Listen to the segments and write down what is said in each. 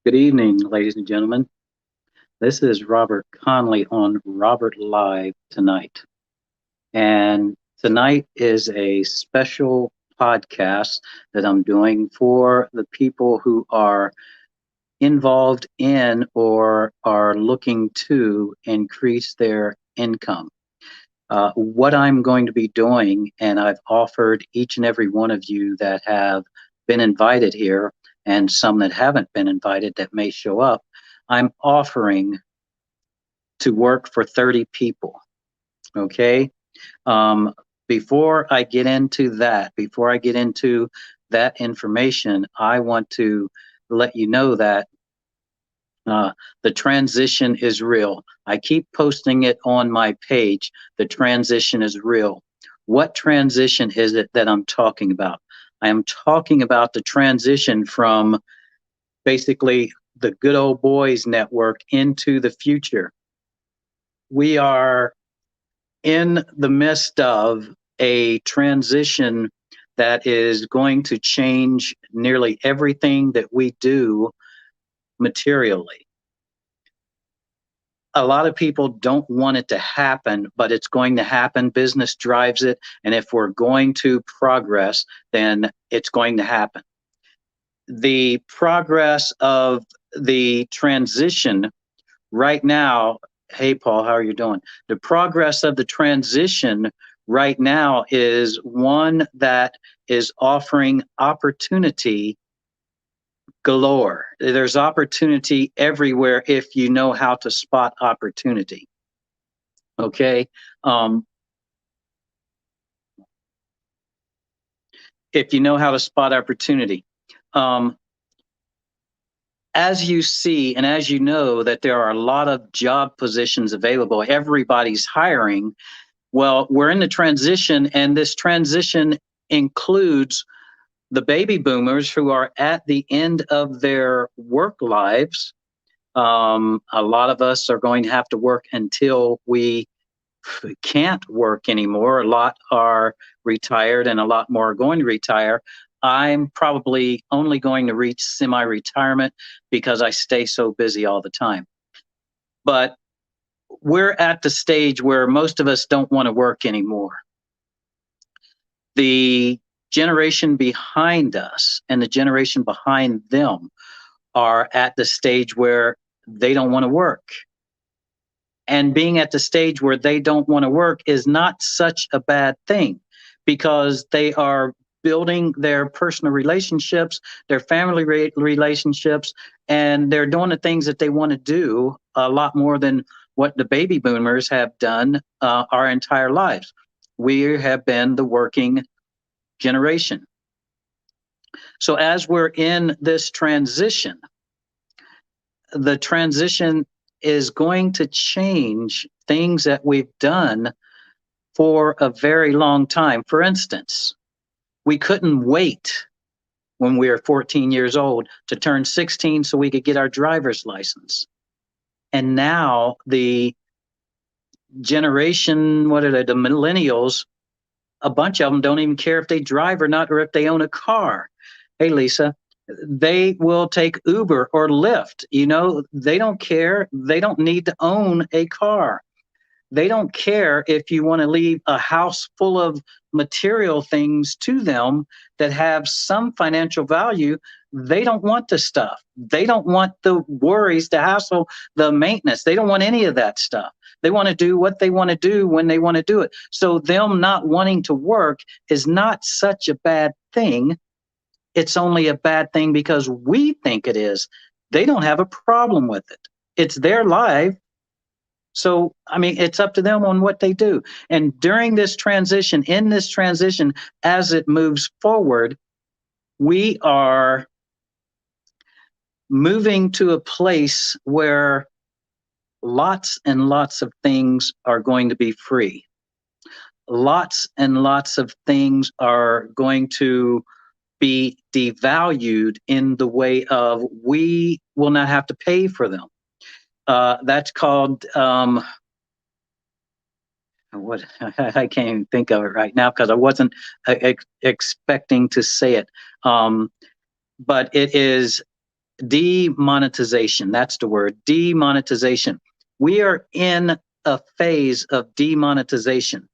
Good evening, ladies and gentlemen. This is Robert Conley on Robert Live tonight. And tonight is a special podcast that I'm doing for the people who are involved in or are looking to increase their income. What I'm going to be doing, and I've offered each and every one of you that have been invited here and some that haven't been invited that may show up, I'm offering to work for 30 people. Okay. Um, before I get into that information, I want to let you know that uh, the transition is real. I keep posting it on my page. The transition is real. What transition is it that I'm talking about? I am talking about the transition from basically the good old boys network into the future. We are in the midst of a transition that is going to change nearly everything that we do materially. A lot of people don't want it to happen, but it's going to happen. Business drives it. And if we're going to progress, then it's going to happen. The progress of the transition right now, hey, Paul, how are you doing? The progress of the transition right now is one that is offering opportunity galore. There's opportunity everywhere if you know how to spot opportunity. Okay. If you know how to spot opportunity. As you see and as you know that there are a lot of job positions available, everybody's hiring. Well, we're in the transition, and this transition includes the baby boomers who are at the end of their work lives. A lot of us are going to have to work until we can't work anymore. A lot are retired, and a lot more are going to retire. I'm probably only going to reach semi-retirement because I stay so busy all the time. But we're at the stage where most of us don't want to work anymore. The generation behind us and the generation behind them are at the stage where they don't want to work. And being at the stage where they don't want to work is not such a bad thing, because they are building their personal relationships, their family relationships, and they're doing the things that they want to do a lot more than what the baby boomers have done our entire lives. We have been the working generation. So as we're in this transition, the transition is going to change things that we've done for a very long time. For instance, we couldn't wait when we were 14 years old to turn 16 so we could get our driver's license. And now the generation, what are they, the millennials, a bunch of them don't even care if they drive or not, or if they own a car. Hey, Lisa, they will take Uber or Lyft. You know, they don't care. They don't need to own a car. They don't care if you want to leave a house full of material things to them that have some financial value. They don't want the stuff. They don't want the worries, the hassle, the maintenance. They don't want any of that stuff. They want to do what they want to do when they want to do it. So them not wanting to work is not such a bad thing. It's only a bad thing because we think it is. They don't have a problem with it. It's their life. So, I mean, it's up to them on what they do. And during this transition, in this transition, as it moves forward, we are moving to a place where lots and lots of things are going to be free. Lots and lots of things are going to be devalued in the way of we will not have to pay for them. That's called what I can't even think of it right now because I wasn't expecting to say it. But it is Demonetization, that's the word, demonetization. We are in a phase of demonetization.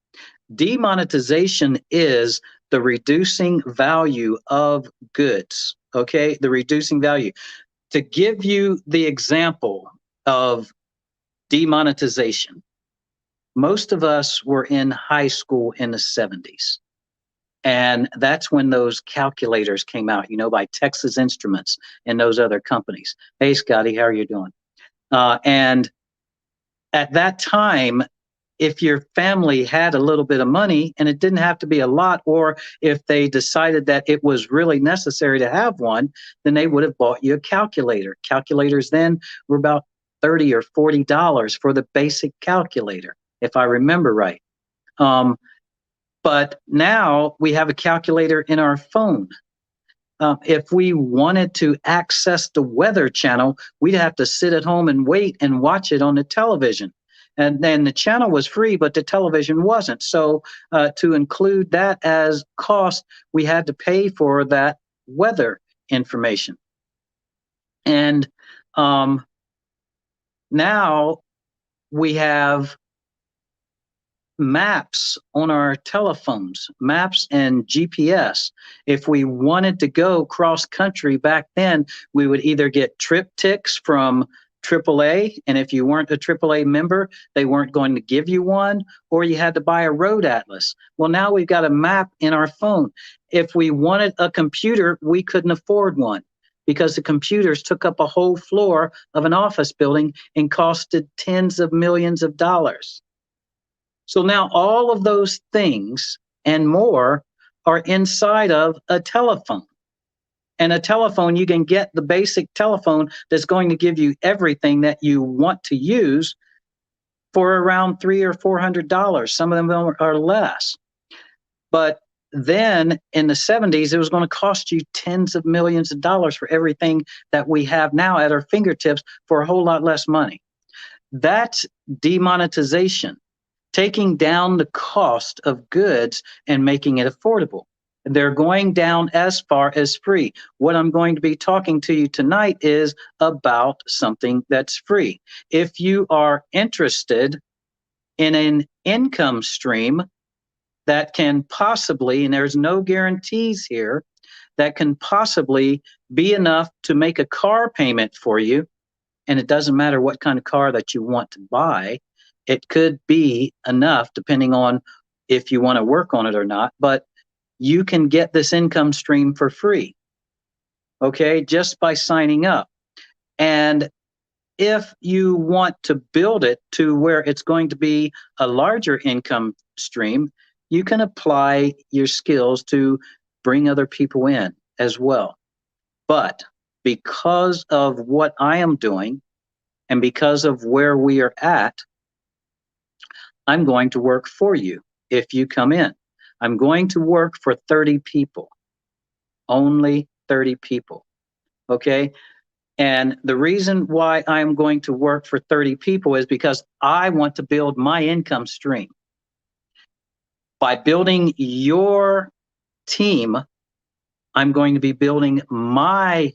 Demonetization is the reducing value of goods, okay? The reducing value. To give you the example of demonetization, most of us were in high school in the 70s. And that's when those calculators came out, by Texas Instruments and those other companies. Hey, Scotty, how are you doing? And at that time, if your family had a little bit of money, and it didn't have to be a lot, or if they decided that it was really necessary to have one, then they would have bought you a calculator. Calculators then were about $30 or $40 for the basic calculator, if I remember right. But now we have a calculator in our phone. If we wanted to access the Weather Channel, we'd have to sit at home and wait and watch it on the television. And then the channel was free, but the television wasn't. So to include that as cost, we had to pay for that weather information. And now we have maps on our telephones, maps and GPS. If we wanted to go cross country back then, we would either get TripTiks from AAA, and if you weren't a AAA member, they weren't going to give you one, or you had to buy a road atlas. Well, now we've got a map in our phone. If we wanted a computer, we couldn't afford one because the computers took up a whole floor of an office building and costed tens of millions of dollars. So now all of those things and more are inside of a telephone. And a telephone, you can get the basic telephone that's going to give you everything that you want to use for around $300 or $400. Some of them are less. But then in the 70s, it was going to cost you tens of millions of dollars for everything that we have now at our fingertips for a whole lot less money. That's demonetization, taking down the cost of goods and making it affordable. They're going down as far as free. What I'm going to be talking to you tonight is about something that's free. If you are interested in an income stream that can possibly, and there's no guarantees here, that can possibly be enough to make a car payment for you, and it doesn't matter what kind of car that you want to buy, it could be enough depending on if you want to work on it or not, but you can get this income stream for free, okay, just by signing up. And if you want to build it to where it's going to be a larger income stream, you can apply your skills to bring other people in as well. But because of what I am doing and because of where we are at, I'm going to work for you if you come in. I'm going to work for 30 people, only 30 people, okay? And the reason why I'm going to work for 30 people is because I want to build my income stream. By building your team, I'm going to be building my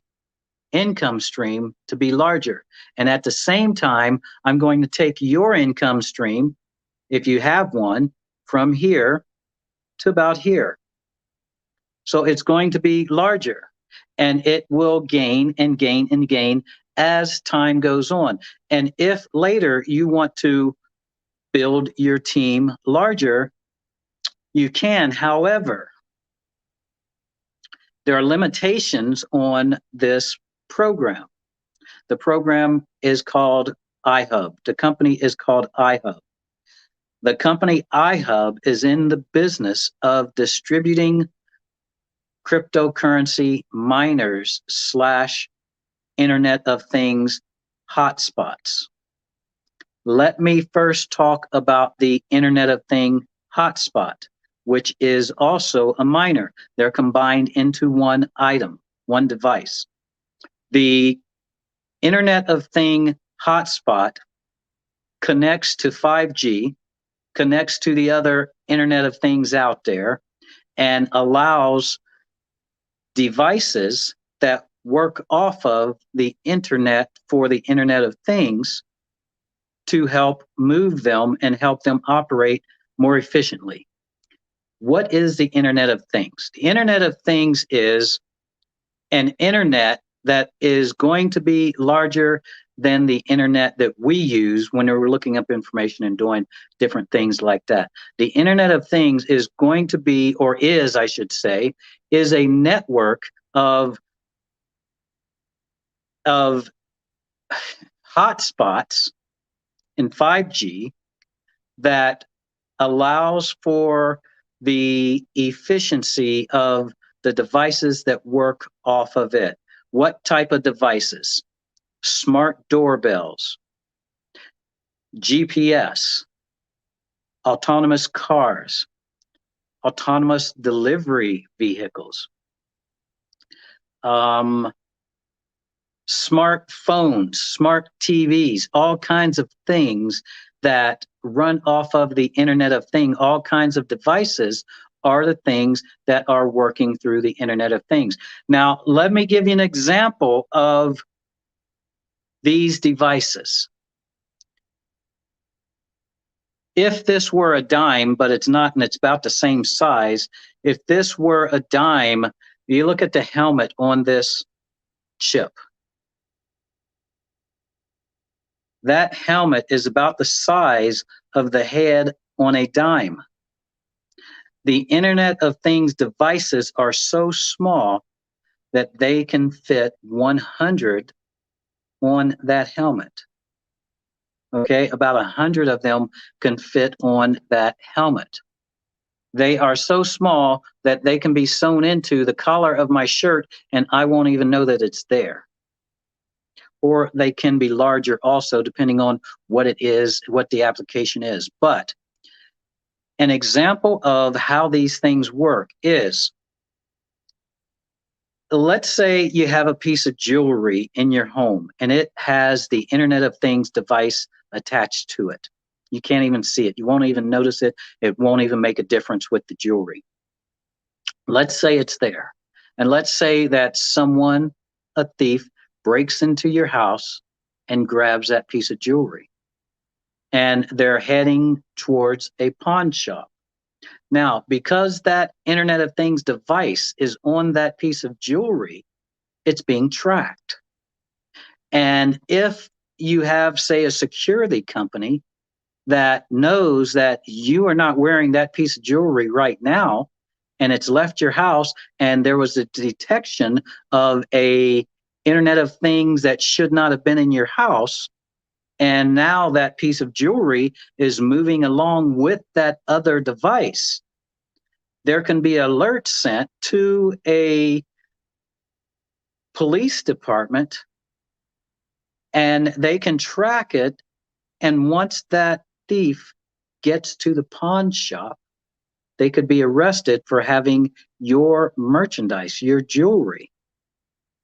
income stream to be larger. And at the same time, I'm going to take your income stream, if you have one, from here to about here. So it's going to be larger, and it will gain and gain and gain as time goes on. And if later you want to build your team larger, you can. However, there are limitations on this program. The program is called iHub. The company is called iHub. The company iHub is in the business of distributing cryptocurrency miners / Internet of Things hotspots. Let me first talk about the Internet of Things hotspot, which is also a miner. They're combined into one item, one device. The Internet of Things hotspot connects to 5G, connects to the other Internet of Things out there, and allows devices that work off of the internet for the Internet of Things to help move them and help them operate more efficiently. What is the Internet of Things? The Internet of Things is an internet that is going to be larger than the internet that we use when we're looking up information and doing different things like that. The Internet of Things is going to be, or is, I should say, is a network of hotspots in 5G that allows for the efficiency of the devices that work off of it. What type of devices? Smart doorbells, GPS, autonomous cars, autonomous delivery vehicles, smartphones, smart TVs, all kinds of things that run off of the Internet of Things, all kinds of devices are the things that are working through the Internet of Things. Now, let me give you an example of these devices. If this were a dime, but it's not, and it's about the same size, if this were a dime, you look at the helmet on this chip. That helmet is about the size of the head on a dime. The Internet of Things devices are so small that they can fit 100 on that helmet. Okay, about 100 of them can fit on that helmet. They are so small that they can be sewn into the collar of my shirt and I won't even know that it's there. Or they can be larger also, depending on what it is, what the application is. But an example of how these things work is, let's say you have a piece of jewelry in your home and it has the Internet of Things device attached to it. You can't even see it. You won't even notice it. It won't even make a difference with the jewelry. Let's say it's there. And let's say that someone, a thief, breaks into your house and grabs that piece of jewelry. And they're heading towards a pawn shop. Now, because that Internet of Things device is on that piece of jewelry, it's being tracked. And if you have, say, a security company that knows that you are not wearing that piece of jewelry right now, and it's left your house, and there was a detection of a Internet of Things that should not have been in your house, and now that piece of jewelry is moving along with that other device, there can be alerts sent to a police department and they can track it. And once that thief gets to the pawn shop, they could be arrested for having your merchandise, your jewelry.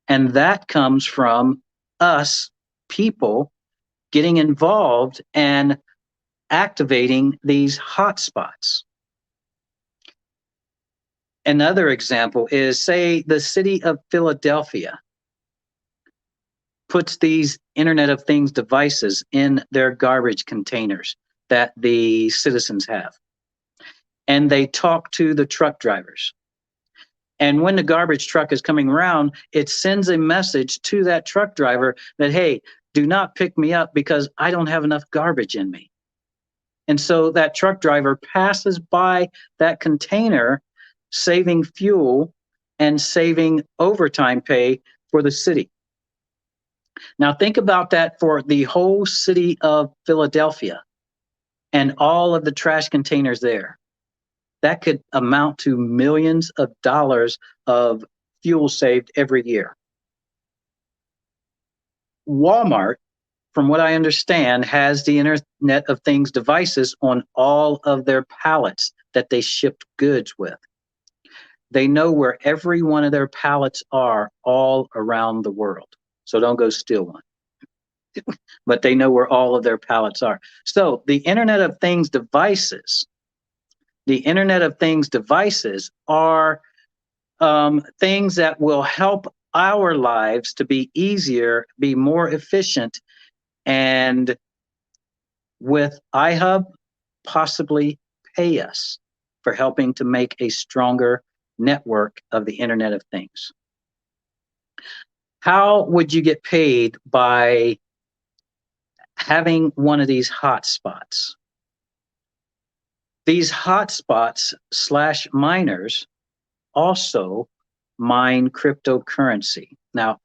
And that comes from us people getting involved and activating these hotspots. Another example is, say, the city of Philadelphia puts these Internet of Things devices in their garbage containers that the citizens have. And they talk to the truck drivers. And when the garbage truck is coming around, it sends a message to that truck driver that, hey, do not pick me up because I don't have enough garbage in me. And so that truck driver passes by that container, saving fuel and saving overtime pay for the city. Now think about that for the whole city of Philadelphia and all of the trash containers there. That could amount to millions of dollars of fuel saved every year. Walmart, from what I understand, has the Internet of Things devices on all of their pallets that they shipped goods with. They know where every one of their pallets are all around the world. So don't go steal one. But they know where all of their pallets are. So the Internet of Things devices, are things that will help our lives to be easier, be more efficient, and with iHub, possibly pay us for helping to make a stronger network of the Internet of Things. How would you get paid by having one of these hotspots? These hotspots / miners also mine cryptocurrency. Now,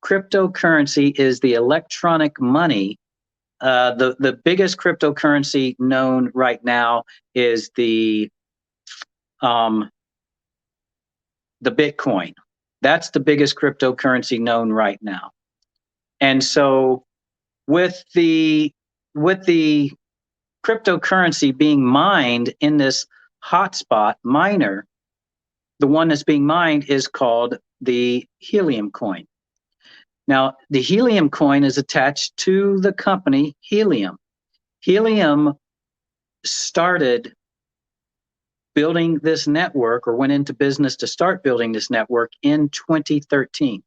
cryptocurrency is the electronic money. The biggest cryptocurrency known right now is the Bitcoin. That's the biggest cryptocurrency known right now. And so with the cryptocurrency being mined in this hotspot miner, the one that's being mined is called the Helium coin. Now, the Helium coin is attached to the company Helium. Helium started building this network, or went into business to start building this network, in 2013.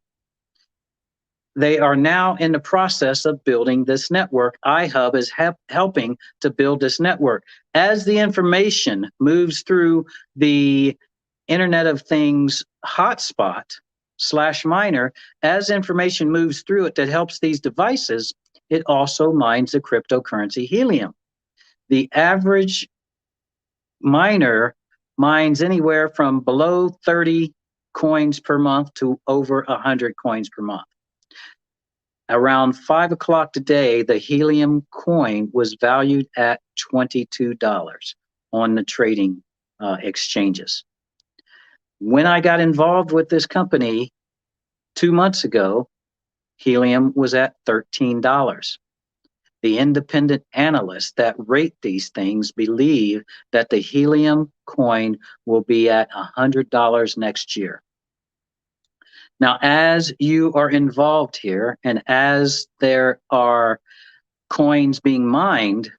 They are now in the process of building this network. iHub is helping to build this network. As the information moves through the Internet of Things hotspot / miner, as information moves through it that helps these devices, it also mines the cryptocurrency Helium. The average miner mines anywhere from below 30 coins per month to over 100 coins per month. Around 5 o'clock today, the Helium coin was valued at $22 on the trading exchanges. When I got involved with this company 2 months ago, Helium was at $13. The independent analysts that rate these things believe that the Helium coin will be at $100 next year. Now, as you are involved here, and as there are coins being mined,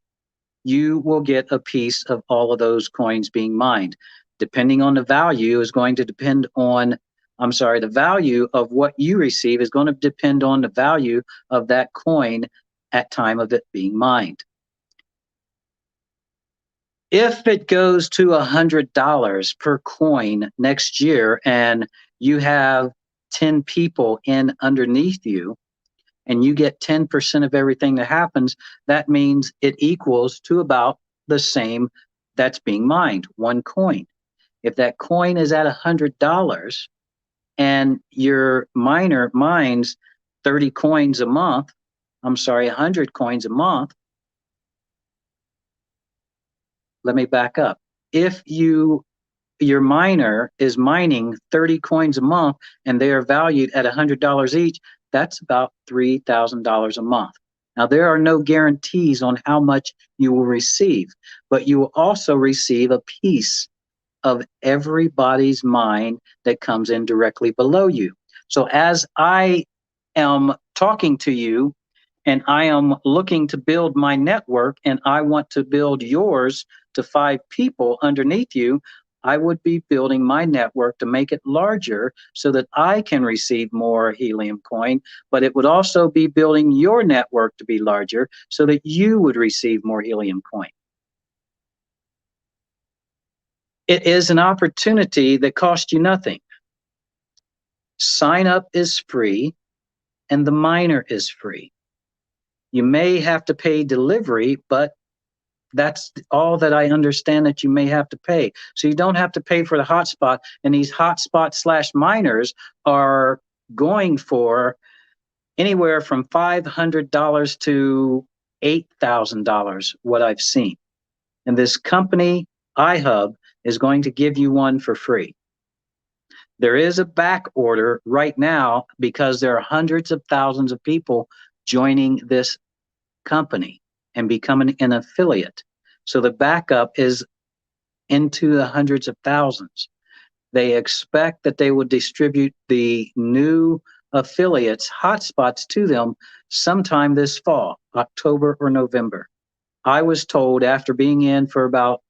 you will get a piece of all of those coins being mined. Depending on the value is going to depend on, the value of what you receive is going to depend on the value of that coin at time of it being mined. If it goes to $100 per coin next year and you have 10 people in underneath you and you get 10% of everything that happens, that means it equals to about the same that's being mined, one coin. If that coin is at $100 and your miner mines 30 coins a month, 100 coins a month. Let me back up. If your miner is mining 30 coins a month and they are valued at $100 each, that's about $3,000 a month. Now, there are no guarantees on how much you will receive, but you will also receive a piece of everybody's mine that comes in directly below you. So as I am talking to you, and I am looking to build my network, and I want to build yours to 5 people underneath you, I would be building my network to make it larger so that I can receive more Helium coin, but it would also be building your network to be larger so that you would receive more Helium coin. It is an opportunity that costs you nothing. Sign up is free, and the miner is free. You may have to pay delivery, but that's all that I understand that you may have to pay. So you don't have to pay for the hotspot, and these hotspot / miners are going for anywhere from $500 to $8,000, what I've seen. And this company, iHub, is going to give you one for free. There is a back order right now because there are hundreds of thousands of people joining this company and becoming an affiliate. So the backup is into the hundreds of thousands. They expect that they will distribute the new affiliates, hotspots, to them sometime this fall, October or November. I was told, after being in for about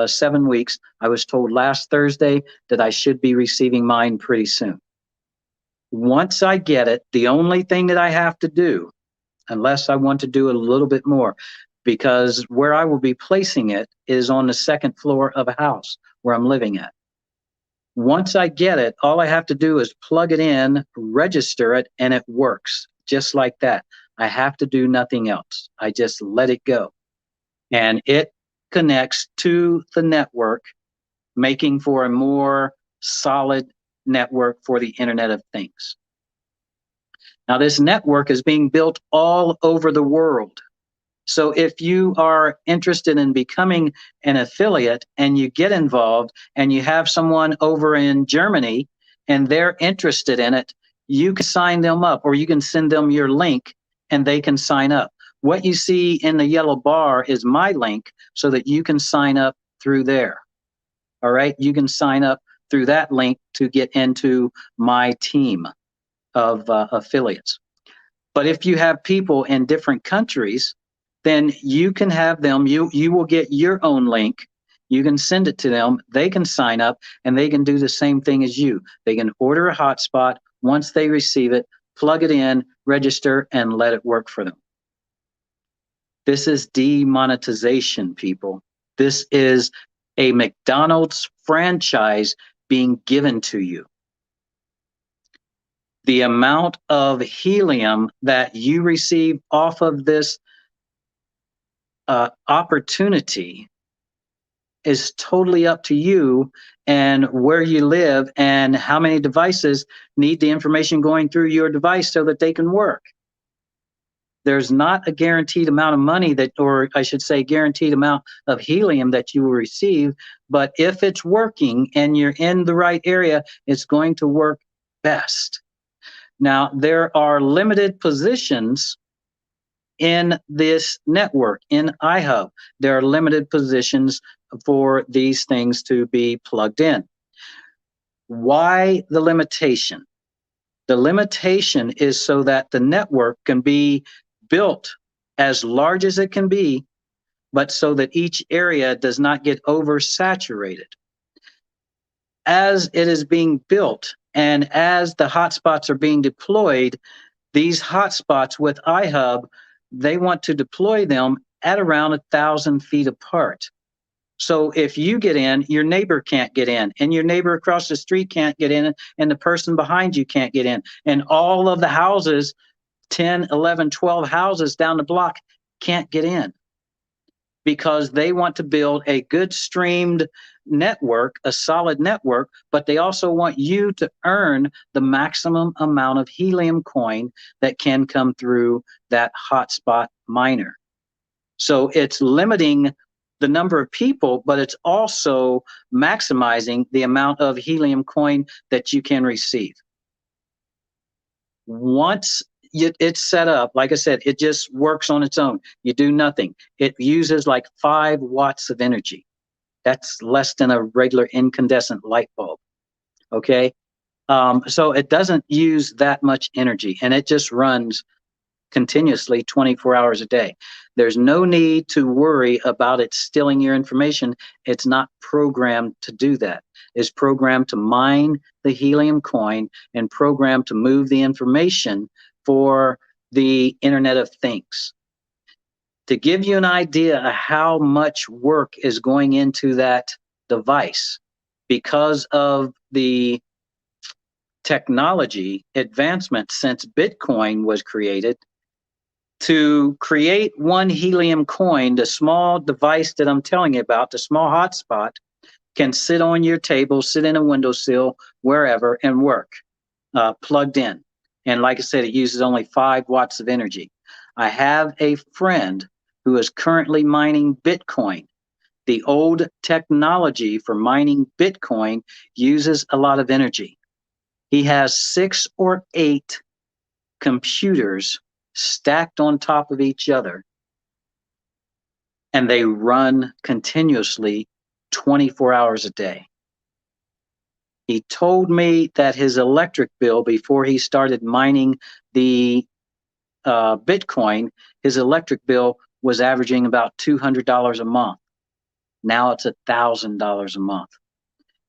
7 weeks, I was told last Thursday that I should be receiving mine pretty soon. Once I get it, the only thing that I have to do, unless I want to do a little bit more, because where I will be placing it is on the second floor of a house where I'm living at. Once I get it, all I have to do is plug it in, register it, and it works just like that. I have to do nothing else. I just let it go. And it connects to the network, making for a more solid network for the Internet of Things. Now, this network is being built all over the world. So if you are interested in becoming an affiliate and you get involved and you have someone over in Germany and they're interested in it, you can sign them up, or you can send them your link and they can sign up. What you see in the yellow bar is my link so that you can sign up through there. All right, you can sign up through that link to get into my team of affiliates. But if you have people in different countries, then you can have them, you will get your own link. You can send it to them. They can sign up and they can do the same thing as you. They can order a hotspot. Once they receive it, plug it in, register, and let it work for them. This is demonetization, people. This is a McDonald's franchise being given to you. The amount of helium that you receive off of this opportunity is totally up to you and where you live and how many devices need the information going through your device so that they can work. There's not a guaranteed amount of money that, or I should say guaranteed amount of helium that you will receive, but if it's working and you're in the right area, it's going to work best. Now, there are limited positions in this network, in iHub. There are limited positions for these things to be plugged in. Why the limitation? The limitation is so that the network can be built as large as it can be, but so that each area does not get oversaturated. As it is being built and as the hotspots are being deployed, these hotspots with iHub, they want to deploy them at around 1,000 feet apart. So if you get in, your neighbor can't get in, and your neighbor across the street can't get in, and the person behind you can't get in, and all of the houses, 10, 11, 12 houses down the block can't get in, because they want to build a good streamed network, a solid network, but they also want you to earn the maximum amount of helium coin that can come through that hotspot miner. So it's limiting the number of people, but it's also maximizing the amount of helium coin that you can receive. Once it's set up, like I said, it just works on its own. You do nothing. It uses like 5 watts of energy. That's less than a regular incandescent light bulb. Okay. So it doesn't use that much energy, and it just runs continuously 24 hours a day. There's no need to worry about it stealing your information. It's not programmed to do that. It's programmed to mine the helium coin and programmed to move the information for the Internet of Things. To give you an idea of how much work is going into that device, because of the technology advancement since Bitcoin was created, to create one helium coin, the small device that I'm telling you about, the small hotspot, can sit on your table, sit in a windowsill, wherever, and work, plugged in. And like I said, it uses only 5 watts of energy. I have a friend who is currently mining Bitcoin. The old technology for mining Bitcoin uses a lot of energy. He has 6 or 8 computers stacked on top of each other, and they run continuously 24 hours a day. He told me that his electric bill, before he started mining the Bitcoin, his electric bill was averaging about $200 a month. Now it's $1,000 a month.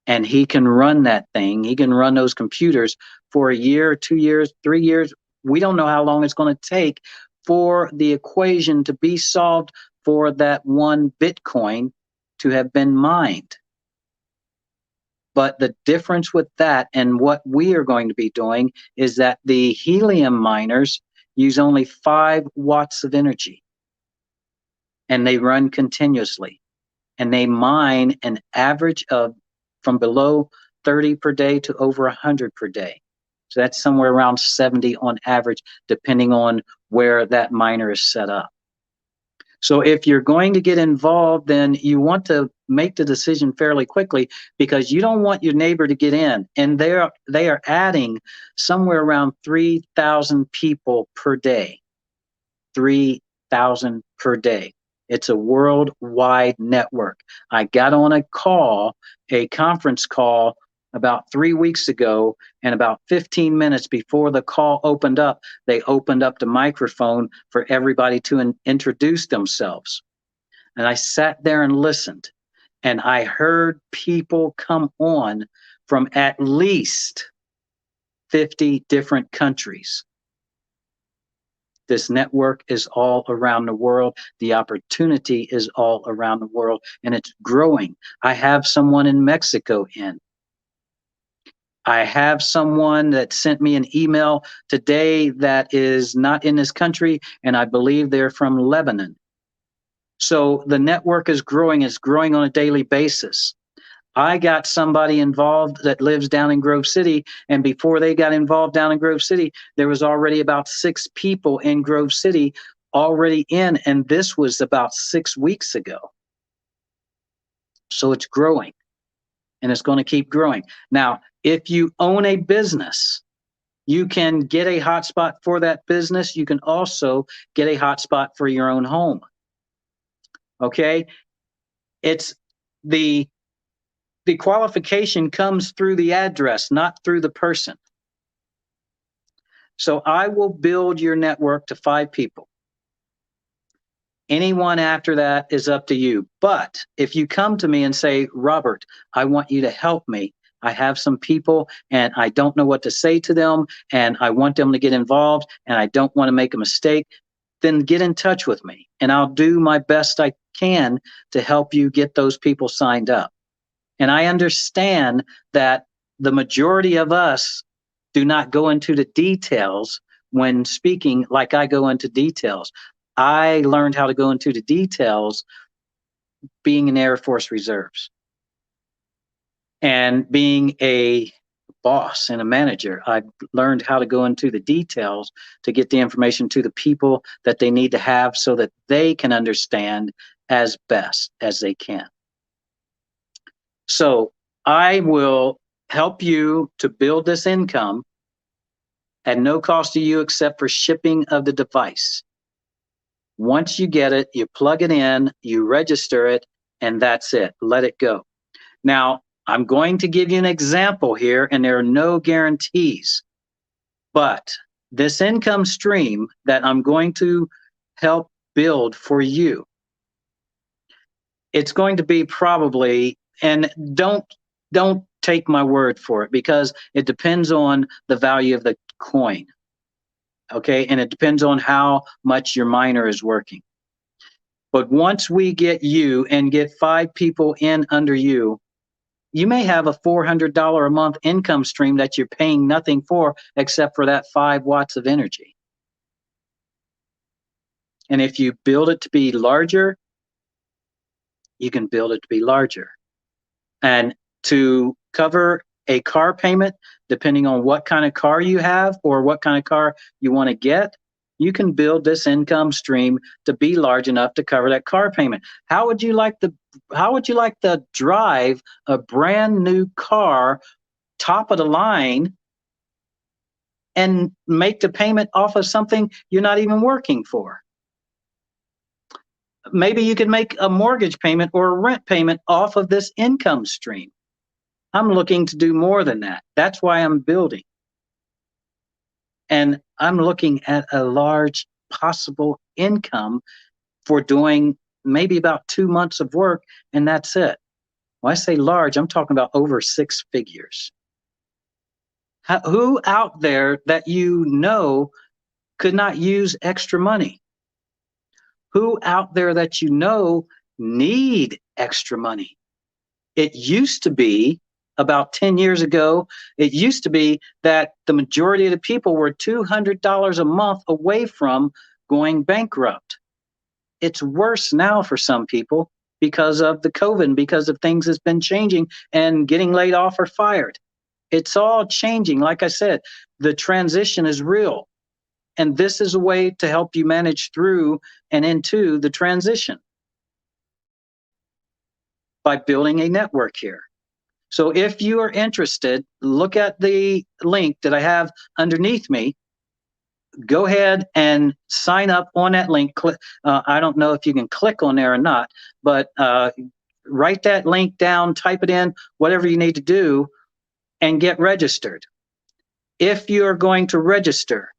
and he can run that thing. He can run those computers for a year, 2 years, 3 years. We don't know how long it's going to take for the equation to be solved for that one Bitcoin to have been mined. But the difference with that and what we are going to be doing is that the helium miners use only 5 watts of energy, and they run continuously, and they mine an average of from below 30 per day to over 100 per day. So that's somewhere around 70 on average, depending on where that miner is set up. So if you're going to get involved, then you want to make the decision fairly quickly, because you don't want your neighbor to get in. And they are adding somewhere around 3,000 people per day. 3,000 per day. It's a worldwide network. I got on a conference call about 3 weeks ago, and about 15 minutes before the call opened up, they opened up the microphone for everybody to introduce themselves. And I sat there and listened, and I heard people come on from at least 50 different countries. This network is all around the world. The opportunity is all around the world, and it's growing. I have someone in Mexico in. I have someone that sent me an email today that is not in this country, and I believe they're from Lebanon. So the network is growing. It's growing on a daily basis. I got somebody involved that lives down in Grove City, and before they got involved down in Grove City, there was already about 6 people in Grove City already in, and this was about 6 weeks ago. So it's growing, and it's going to keep growing. Now, if you own a business, you can get a hotspot for that business. You can also get a hotspot for your own home. Okay? It's the qualification comes through the address, not through the person. So I will build your network to 5 people. Anyone after that is up to you. But if you come to me and say, Robert, I want you to help me. I have some people and I don't know what to say to them, and I want them to get involved, and I don't want to make a mistake, then get in touch with me, and I'll do my best I can to help you get those people signed up. And I understand that the majority of us do not go into the details when speaking like I go into details. I learned how to go into the details being in Air Force Reserves and being a boss and a manager. I've learned how to go into the details to get the information to the people that they need to have so that they can understand as best as they can. So I will help you to build this income at no cost to you except for shipping of the device. Once you get it, you plug it in, you register it, and that's it. Let it go. Now, I'm going to give you an example here, and there are no guarantees. But this income stream that I'm going to help build for you, it's going to be probably, and don't take my word for it, because it depends on the value of the coin. Okay, and it depends on how much your miner is working. But once we get you and get 5 people in under you, you may have a $400 a month income stream that you're paying nothing for except for that 5 watts of energy. And if you build it to be larger, you can build it to be larger. And to cover a car payment, depending on what kind of car you have or what kind of car you want to get, you can build this income stream to be large enough to cover that car payment. How would you like to drive a brand new car, top of the line, and make the payment off of something you're not even working for? Maybe you could make a mortgage payment or a rent payment off of this income stream. I'm looking to do more than that. That's why I'm building. And I'm looking at a large possible income for doing maybe about 2 months of work, and that's it. When I say large, I'm talking about over 6 figures. Who out there that you know could not use extra money? Who out there that you know need extra money? It used to be about 10 years ago, it used to be that the majority of the people were $200 a month away from going bankrupt. It's worse now for some people because of the COVID, because of things that's been changing and getting laid off or fired. It's all changing. Like I said, the transition is real. And this is a way to help you manage through and into the transition by building a network here. So if you are interested, look at the link that I have underneath me. Go ahead and sign up on that link. I don't know if you can click on there or not, but write that link down, type it in, whatever you need to do, and get registered. If you're going to register,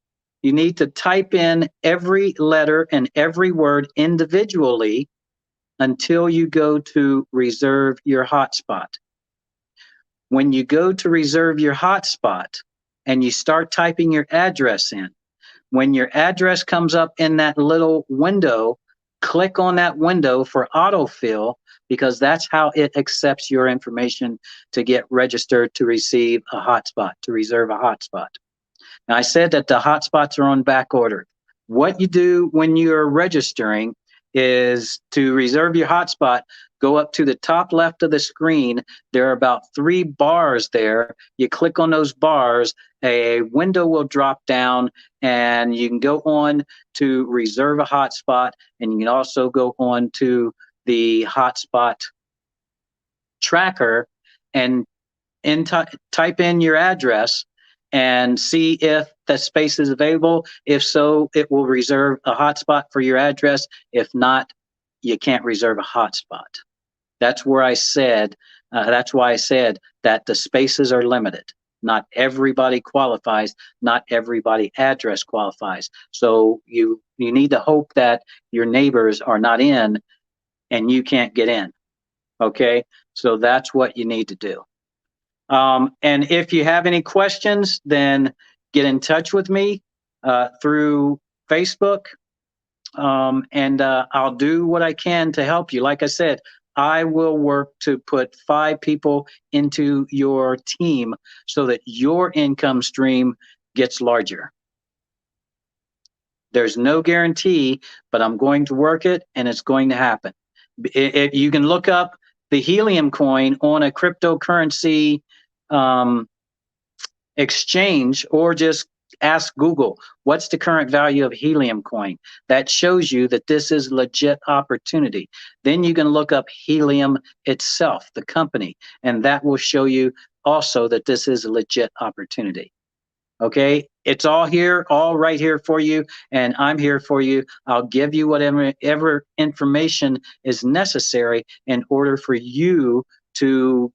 you need to type in every letter and every word individually until you go to reserve your hotspot. When you go to reserve your hotspot and you start typing your address in, when your address comes up in that little window, click on that window for autofill, because that's how it accepts your information to get registered to receive a hotspot, to reserve a hotspot. Now, I said that the hotspots are on back order. What you do when you're registering is to reserve your hotspot, go up to the top left of the screen. There are about 3 bars there. You click on those bars, a window will drop down, and you can go on to reserve a hotspot, and you can also go on to the hotspot tracker and type in your address and see if the space is available. If so, it will reserve a hotspot for your address. If not, you can't reserve a hotspot. That's where I said, that's why I said that the spaces are limited. Not everybody qualifies. Not everybody address qualifies. So you need to hope that your neighbors are not in and you can't get in. Okay? So that's what you need to do. And if you have any questions, then get in touch with me through Facebook, and I'll do what I can to help you. Like I said, I will work to put 5 people into your team so that your income stream gets larger. There's no guarantee, but I'm going to work it, and it's going to happen. You can look up the Helium coin on a cryptocurrency exchange, or just ask Google, what's the current value of Helium coin? That shows you that this is legit opportunity. Then you can look up Helium itself, the company, and that will show you also that this is a legit opportunity. Okay, it's all here, all right here for you, and I'm here for you. I'll give you whatever information is necessary in order for you to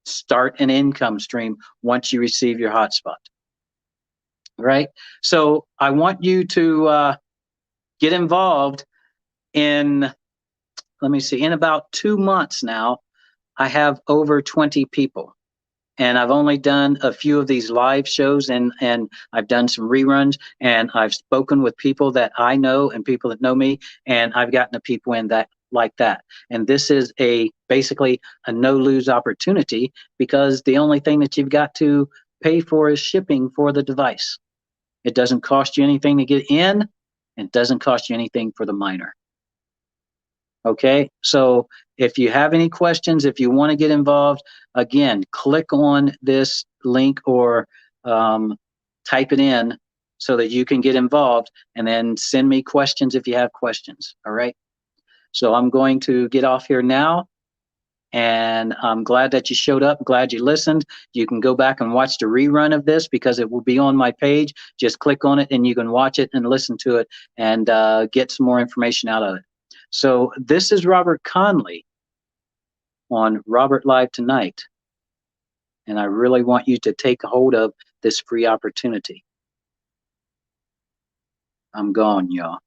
start an income stream once you receive your hotspot. Right? So I want you to get involved in, let me see, in about 2 months now, I have over 20 people. And I've only done a few of these live shows, and I've done some reruns, and I've spoken with people that I know and people that know me, and I've gotten the people in that like that. And this is basically a no-lose opportunity, because the only thing that you've got to pay for is shipping for the device. It doesn't cost you anything to get in, and it doesn't cost you anything for the miner. Okay, so if you have any questions, if you want to get involved, again, click on this link or type it in so that you can get involved, and then send me questions if you have questions. All right, so I'm going to get off here now, and I'm glad that you showed up, glad you listened. You can go back and watch the rerun of this because it will be on my page. Just click on it and you can watch it and listen to it and get some more information out of it. So this is Robert Conley on Robert Live Tonight, and I really want you to take hold of this free opportunity. I'm gone, y'all.